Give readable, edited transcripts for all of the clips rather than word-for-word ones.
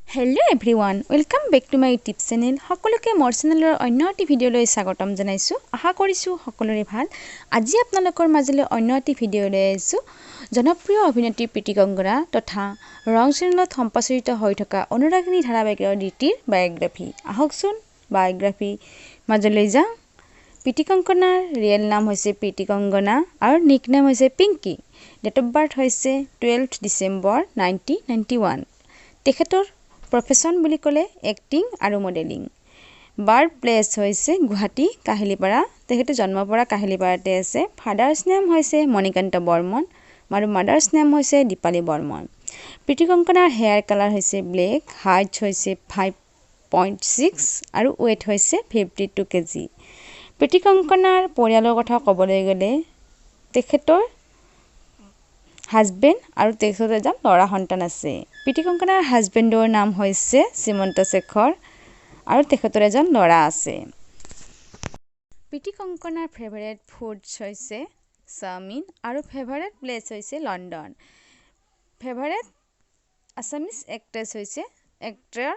Hello everyone, welcome back to my YouTube channel. সকলোকে মোৰ চেনেলৰ অন্য এটি ভিডিঅ'লৈ স্বাগতম জনাইছো। আশা কৰিছো সকলোৰে ভাল। আজি আপোনালোকৰ মাজলৈ অন্য এটি ভিডিঅ' লৈ আহিছো। জনপ্ৰিয় অভিনেত্ৰী প্ৰীতি কংগনা তথা ৰং চেনেলত সম্প্ৰচাৰিত হৈ থকা অনুৰাগিনী ধাৰাবাহিকৰ DTৰ বায়োগ্ৰাফি। আহকচোন বায়োগ্ৰাফি মাজলৈ যাওঁ। প্ৰীতি কংগনাৰ ৰিয়েল নাম হৈছে প্ৰীতি কংগনা আৰু নিক নাম হৈছে পিংকি। ডেট অফ বাৰ্থ হৈছে 12 ডিচেম্বৰ 1991। তেখেতৰ প্ৰফেশন বুলি ক'লে এক্টিং আৰু মডেলিং। বাৰ্থ প্লেচ হৈছে গুৱাহাটী কাহিলীপাৰা। তেখেতে জন্ম পৰা কাহিলীপাৰাতে আছে। ফাদাৰ্ছ নেম হৈছে মণিকান্ত বৰ্মন আৰু মাদাৰ্ছ নেম হৈছে দীপালী বৰ্মন। প্ৰীতি কংগনাৰ হেয়াৰ কালাৰ হৈছে ব্লেক, হাইট হৈছে 5.6 আৰু ৱেট হৈছে 52 কেজি। প্ৰীতি কংগনাৰ পৰিয়ালৰ কথা ক'বলৈ গ'লে তেখেতৰ হাজবেণ্ড আৰু তেখেতৰ এজন ল'ৰা সন্তান আছে। প্ৰীতি কংগনাৰ হাজবেণ্ডৰ নাম হৈছে simanta sekhar আৰু তেখেতৰ এজন ল'ৰা আছে। প্ৰীতি কংগনাৰ ফেভাৰিট ফুডছ হৈছে চাওমিন আৰু ফেভাৰিট প্লেচ হৈছে লণ্ডন। ফেভাৰিট আছামিজ এক্ট্ৰেছ হৈছে এক্টৰ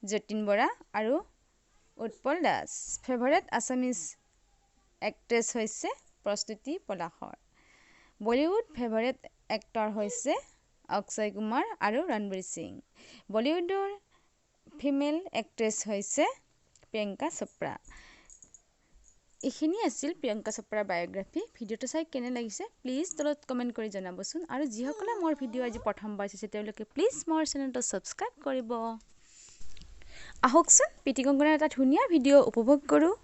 যতীন বৰা আৰু Utpal Das. Favourite Assamese actress হৈছে প্ৰস্তুতি পলাশৰ। বলিউড ফেভাৰিট এক্টৰ হৈছে অক্ষয় কুমাৰ আৰু ৰণবীৰ সিং। বলিউডৰ ফিমেল এক্ট্ৰেছ হৈছে প্ৰিয়ংকা চোপ্ৰা। এইখিনি আছিল প্ৰিয়ংকা চোপ্ৰাৰ বায়োগ্ৰাফি। ভিডিঅ'টো চাই কেনে লাগিছে প্লিজ তলত কমেণ্ট কৰি জনাবচোন আৰু যিসকলে মোৰ ভিডিঅ' আজি প্ৰথমবাৰ চাইছে তেওঁলোকে প্লিজ মোৰ চেনেলটো ছাবস্ক্ৰাইব কৰিব। আহকচোন প্ৰীতি কংগনাৰ এটা ধুনীয়া ভিডিঅ' উপভোগ কৰোঁ।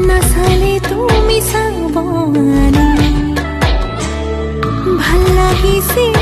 নাচালে তুমি চাবনে ভাল লাগিছিল